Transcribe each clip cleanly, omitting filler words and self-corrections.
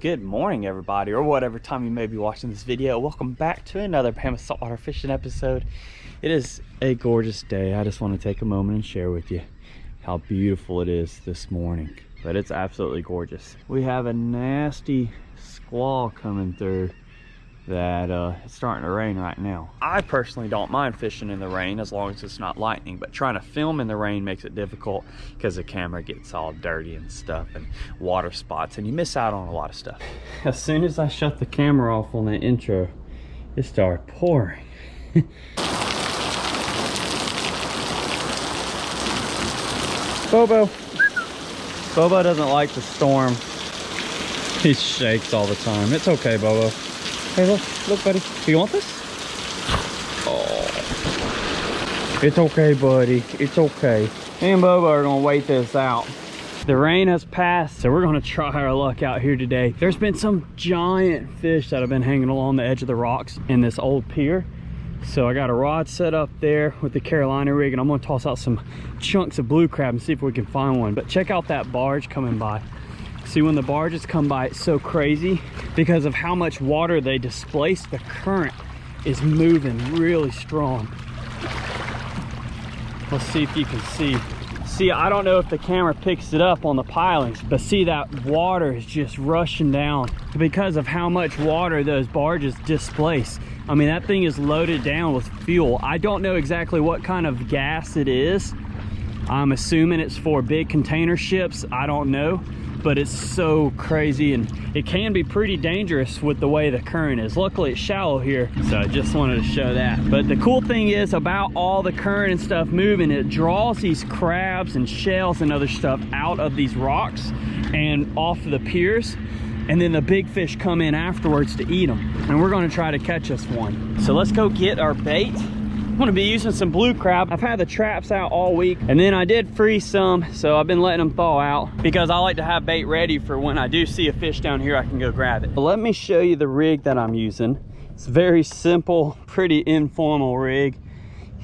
Good morning, everybody, or whatever time you may be watching this video. Welcome back to another Bama Saltwater Fishing episode. It is a gorgeous day. I just want to take a moment and share with you how beautiful it is this morning. But it's absolutely gorgeous. We have a nasty squall coming through that it's starting to rain right now. I personally don't mind fishing in the rain as long as it's not lightning, but trying to film in the rain makes it difficult because the camera gets all dirty and stuff and water spots, and you miss out on a lot of stuff. As soon as I shut the camera off on the intro, it started pouring. Bobo doesn't like the storm. He shakes all the time. It's okay, Bobo. Hey, look, buddy. Do you want this? Oh. It's okay, buddy. It's okay. Me and Bobo are gonna wait this out. The rain has passed, so we're gonna try our luck out here today. There's been some giant fish that have been hanging along the edge of the rocks in this old pier. So I got a rod set up there with the Carolina rig, and I'm gonna toss out some chunks of blue crab and see if we can find one. But check out that barge coming by. See, when the barges come by, it's so crazy because of how much water they displace. The current is moving really strong. Let's see if you can see. See, I don't know if the camera picks it up on the pilings, but see, that water is just rushing down because of how much water those barges displace. I mean, that thing is loaded down with fuel. I don't know exactly what kind of gas it is. I'm assuming it's for big container ships. I don't know. But it's so crazy, and it can be pretty dangerous with the way the current is. Luckily it's shallow here, so I just wanted to show that. But the cool thing is about all the current and stuff moving, it draws these crabs and shells and other stuff out of these rocks and off of the piers, and then the big fish come in afterwards to eat them. And we're going to try to catch us one. So let's go get our bait. I'm gonna be using some blue crab. I've had the traps out all week, and then I did freeze some, so I've been letting them thaw out because I like to have bait ready for when I do see a fish down here, I can go grab it. But let me show you the rig that I'm using. It's a very simple, pretty informal rig.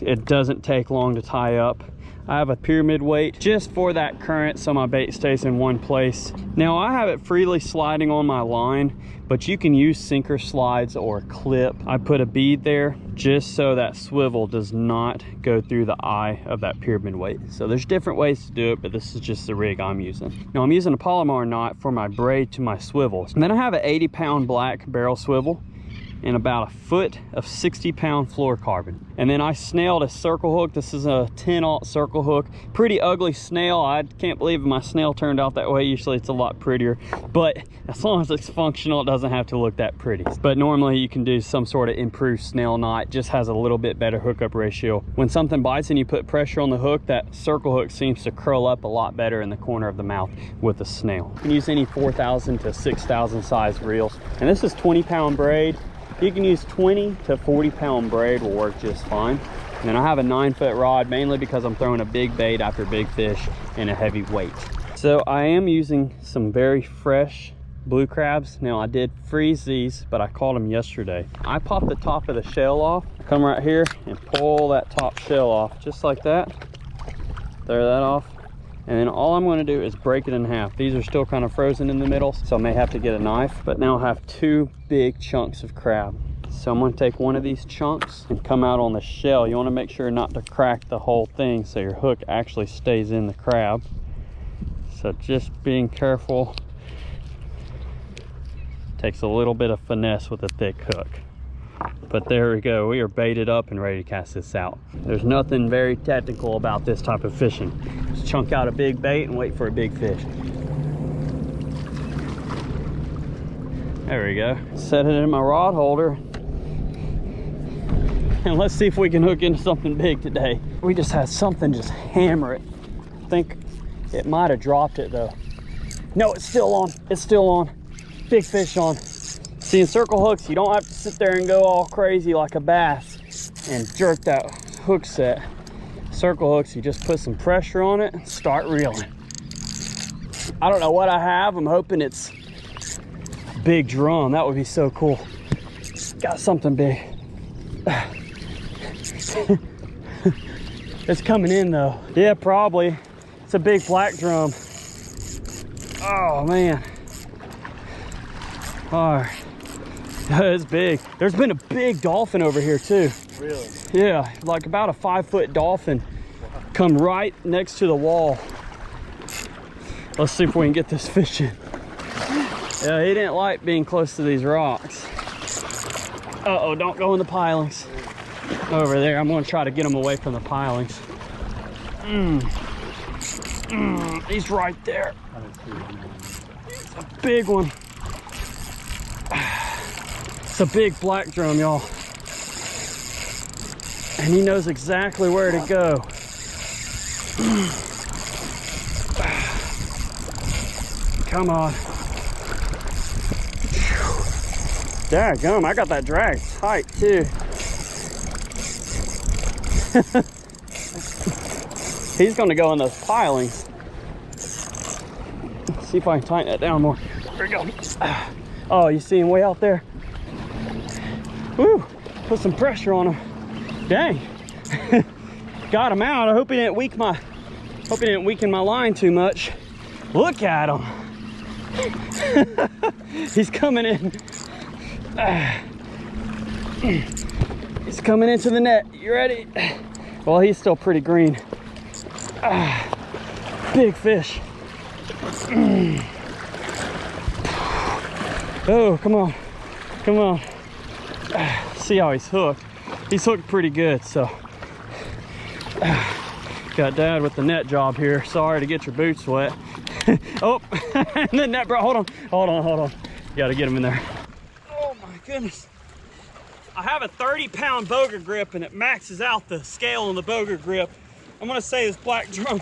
It doesn't take long to tie up. I have a pyramid weight just for that current so my bait stays in one place. Now I have it freely sliding on my line, but you can use sinker slides or clip. I put a bead there just so that swivel does not go through the eye of that pyramid weight. So there's different ways to do it, but this is just the rig I'm using. Now I'm using a Palomar knot for my braid to my swivels. And then I have an 80-pound black barrel swivel and about a foot of 60-pound fluorocarbon. And then I snailed a circle hook. This is a 10-aught circle hook. Pretty ugly snail. I can't believe my snail turned out that way. Usually it's a lot prettier, but as long as it's functional, it doesn't have to look that pretty. But normally you can do some sort of improved snail knot. Just has a little bit better hookup ratio. When something bites and you put pressure on the hook, that circle hook seems to curl up a lot better in the corner of the mouth with a snail. You can use any 4,000 to 6,000 size reels. And this is 20-pound braid. You can use 20 to 40-pound braid, will work just fine. And then I have a 9-foot rod, mainly because I'm throwing a big bait after big fish and a heavy weight. So I am using some very fresh blue crabs. Now I did freeze these, but I caught them yesterday. I popped the top of the shell off, come right here and pull that top shell off just like that. Throw that off. And then all I'm going to do is break it in half. These are still kind of frozen in the middle, so I may have to get a knife. But now I have 2 big chunks of crab. So I'm going to take one of these chunks and come out on the shell. You want to make sure not to crack the whole thing so your hook actually stays in the crab. So just being careful. Takes a little bit of finesse with a thick hook. But there we go, we are baited up and ready to cast this out. There's nothing very technical about this type of fishing. Just chunk out a big bait and wait for a big fish. There we go. Set it in my rod holder. And let's see if we can hook into something big today. We just had something just hammer it. I think it might have dropped it though. No, it's still on, it's still on. Big fish on. See, in circle hooks, you don't have to sit there and go all crazy like a bass and jerk that hook set. Circle hooks, you just put some pressure on it and start reeling. I don't know what I have. I'm hoping it's a big drum. That would be so cool. Got something big. It's coming in though. Yeah, probably. It's a big black drum. Oh man. All right. It's big. There's been a big dolphin over here too. Really? Yeah, like about a 5-foot dolphin. Come right next to the wall. Let's see if we can get this fish in. Yeah, he didn't like being close to these rocks. Uh-oh, don't go in the pilings. Over there, I'm gonna try to get him away from the pilings. He's right there. It's a big one. It's a big black drum, y'all. And he knows exactly where to go. Come on. Daggum, I got that drag tight too. He's gonna go in those pilings. Let's see if I can tighten that down more. There we go. Oh, you see him way out there? Woo, put some pressure on him. Dang. Got him out. I hope he didn't weaken my line too much. Look at him. He's coming in. He's coming into the net. You ready? Well, he's still pretty green. Big fish. Oh, come on. Come on. See how he's hooked. He's hooked pretty good, so. Got Dad with the net job here. Sorry to get your boots wet. Oh, and the net, bro. Hold on. Gotta get him in there. Oh my goodness. I have a 30-pound boger grip and it maxes out the scale on the boger grip. I'm gonna say this black drum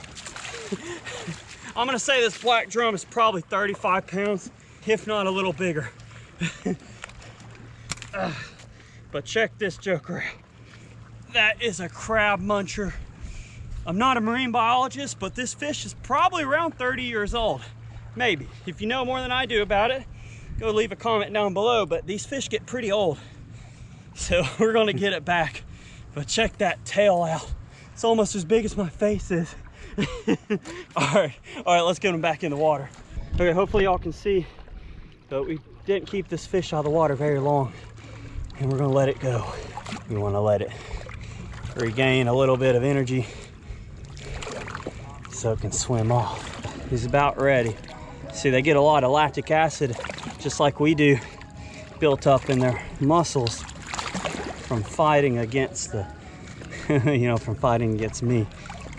is probably 35 pounds, if not a little bigger. But check this joker out. That is a crab muncher. I'm not a marine biologist, but this fish is probably around 30 years old. Maybe. If you know more than I do about it, go leave a comment down below, but these fish get pretty old. So we're gonna get it back. But check that tail out. It's almost as big as my face is. All right, let's get him back in the water. Okay, hopefully y'all can see, but we didn't keep this fish out of the water very long, and we're gonna let it go. We wanna let it regain a little bit of energy so it can swim off. He's about ready. See, they get a lot of lactic acid, just like we do, built up in their muscles from fighting against the, from fighting against me.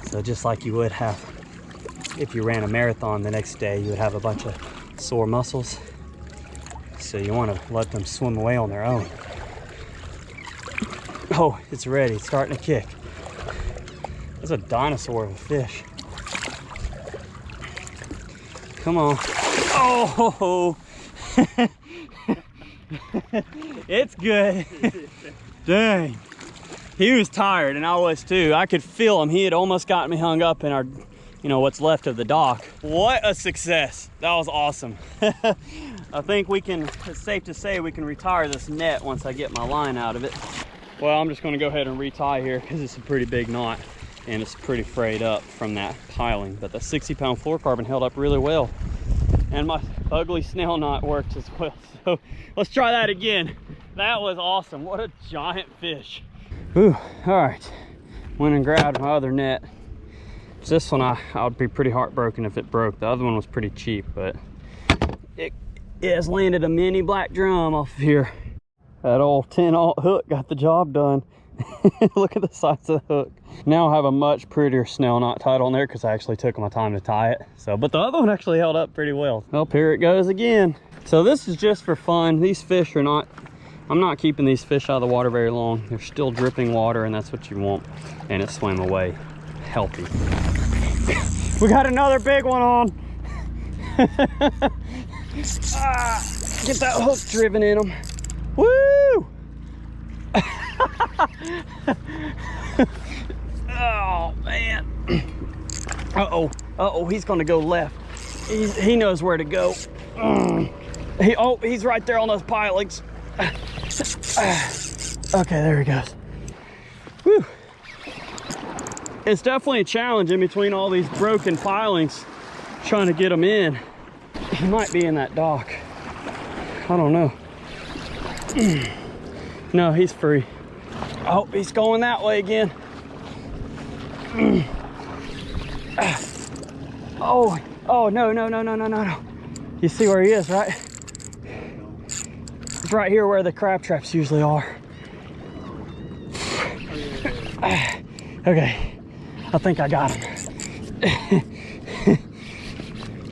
So just like you would have if you ran a marathon the next day, you would have a bunch of sore muscles. So you want to let them swim away on their own. Oh, it's ready. It's starting to kick. That's a dinosaur of a fish. Come on. Oh, it's good. Dang. He was tired, and I was too. I could feel him. He had almost got me hung up in our, what's left of the dock. What a success. That was awesome. I think it's safe to say we can retire this net once I get my line out of it. Well, I'm just gonna go ahead and retie here because it's a pretty big knot and it's pretty frayed up from that piling. But the 60-pound fluorocarbon held up really well. And my ugly snail knot worked as well. So let's try that again. That was awesome. What a giant fish. Ooh, all right. Went and grabbed my other net. This one, I would be pretty heartbroken if it broke. The other one was pretty cheap, but it has landed a mini black drum off of here. That old 10-aught hook got the job done. Look at the size of the hook. Now I have a much prettier snail knot tied on there because I actually took my time to tie it. But the other one actually held up pretty well. Well, here it goes again. So this is just for fun. These fish are not, I'm not keeping these fish out of the water very long. They're still dripping water, and that's what you want. And it swam away healthy. We got another big one on. Get that hook driven in them. Woo! Oh man. Uh-oh, he's gonna go left. He knows where to go. He's right there on those pilings. Okay, there he goes. Woo. It's definitely a challenge in between all these broken pilings, trying to get them in. He might be in that dock. I don't know. No, he's free. Oh, he's going that way again. Oh, oh, no, no, no, no, no, no, no. You see where he is, right? It's right here where the crab traps usually are. Okay, I think I got him.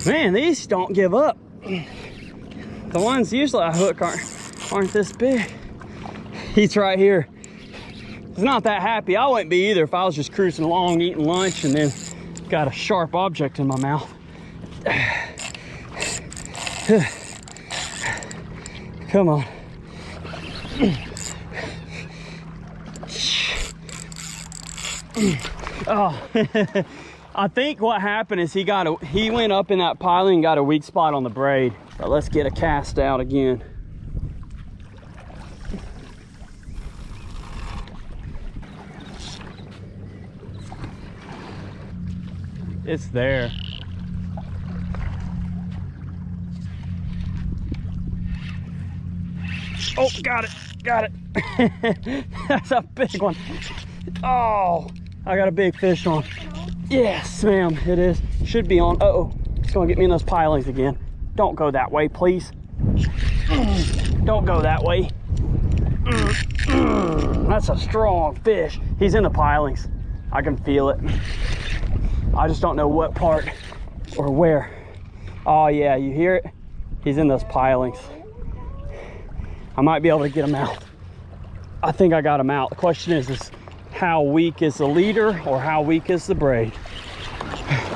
Man, these don't give up. The ones usually I hook aren't this big. He's right here. He's not that happy. I wouldn't be either if I was just cruising along eating lunch and then got a sharp object in my mouth. Come on. Oh, I think what happened is he went up in that piling and got a weak spot on the braid. But let's get a cast out again. It's there. Oh, got it. That's a big one. Oh, I got a big fish on. Yes, ma'am, it is. Should be on. Uh-oh, it's gonna get me in those pilings again. Don't go that way, please. Don't go that way. That's a strong fish. He's in the pilings. I can feel it. I just don't know what part or where. Oh yeah, you hear it? He's in those pilings. I might be able to get him out. I think I got him out. The question is how weak is the leader or how weak is the braid?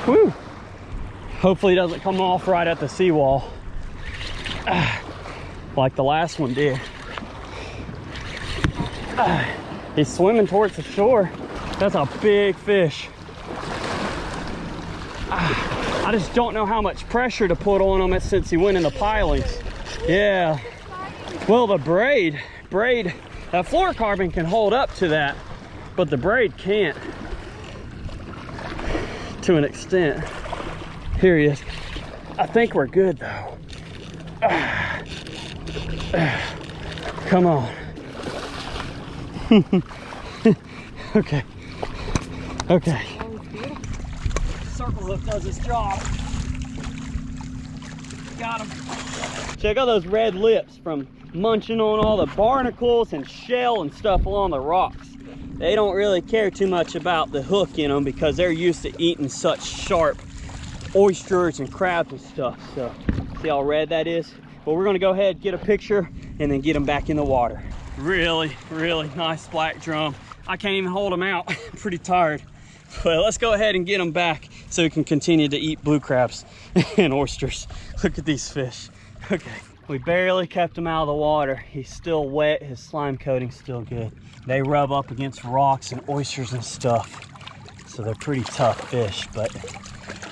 Woo! Hopefully it doesn't come off right at the seawall like the last one did. He's swimming towards the shore. That's a big fish. I just don't know how much pressure to put on him since he went in the pilings. Yeah. Well, the braid, that fluorocarbon can hold up to that, but the braid can't to an extent. Here he is. I think we're good though. Come on. Okay. Circle hook does its job. Got him. Check out those red lips from munching on all the barnacles and shell and stuff along the rocks. They don't really care too much about the hook in them because they're used to eating such sharp oysters and crabs and stuff. So see how red that is? Well, we're gonna go ahead, get a picture, and then get them back in the water. Really nice black drum. I can't even hold them out. I'm pretty tired. But let's go ahead and get them back so we can continue to eat blue crabs and oysters. Look at these fish. Okay, we barely kept him out of the water. He's still wet, his slime coating's still good. They rub up against rocks and oysters and stuff. So they're pretty tough fish, but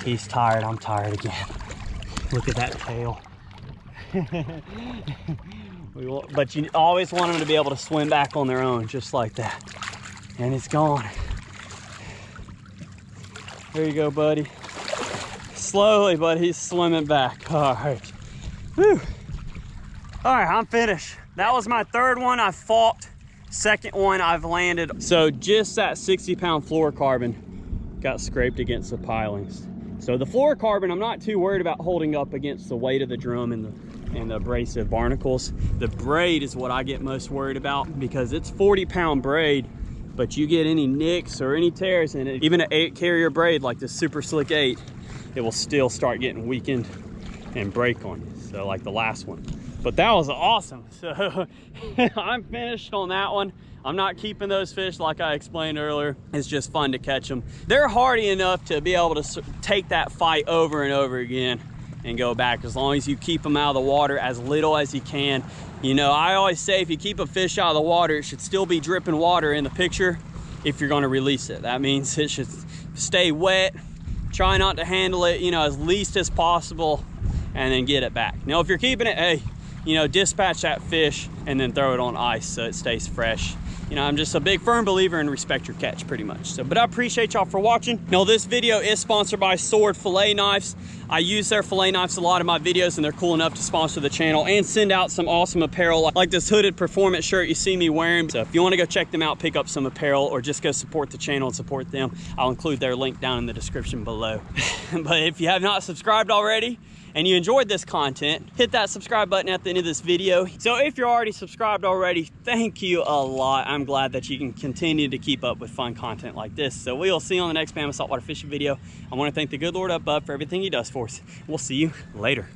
he's tired, I'm tired again. Look at that tail. But you always want them to be able to swim back on their own, just like that. And it's gone. There you go, buddy. Slowly, but he's swimming back. All right. Whew. All right, I'm finished. That was my third one I fought. Second one I've landed. So just that 60-pound fluorocarbon got scraped against the pilings. So the fluorocarbon, I'm not too worried about holding up against the weight of the drum and the abrasive barnacles. The braid is what I get most worried about because it's 40-pound braid, but you get any nicks or any tears in it, even an 8 carrier braid like this Super Slick 8, it will still start getting weakened and break on you. So like the last one. But that was awesome. So I'm finished on that one. I'm not keeping those fish like I explained earlier. It's just fun to catch them. They're hardy enough to be able to take that fight over and over again and go back, as long as you keep them out of the water as little as you can. You know, I always say if you keep a fish out of the water, it should still be dripping water in the picture if you're gonna release it. That means it should stay wet. Try not to handle it, you know, as least as possible, and then get it back. Now, if you're keeping it, hey, you know, dispatch that fish and then throw it on ice so it stays fresh You know, I'm just a big firm believer in respect your catch, pretty much. So, but I appreciate y'all for watching. Now, this video is sponsored by Sword Fillet Knives. I use their fillet knives a lot in my videos, and they're cool enough to sponsor the channel and send out some awesome apparel like this hooded performance shirt you see me wearing. So if you want to go check them out, pick up some apparel, or just go support the channel and support them, I'll include their link down in the description below. But if you have not subscribed already and you enjoyed this content, hit that subscribe button at the end of this video. So if you're already subscribed already, thank you a lot. I'm glad that you can continue to keep up with fun content like this. So we'll see you on the next Bama Saltwater fishing video. I want to thank the good Lord up above for everything he does for us. We'll see you later.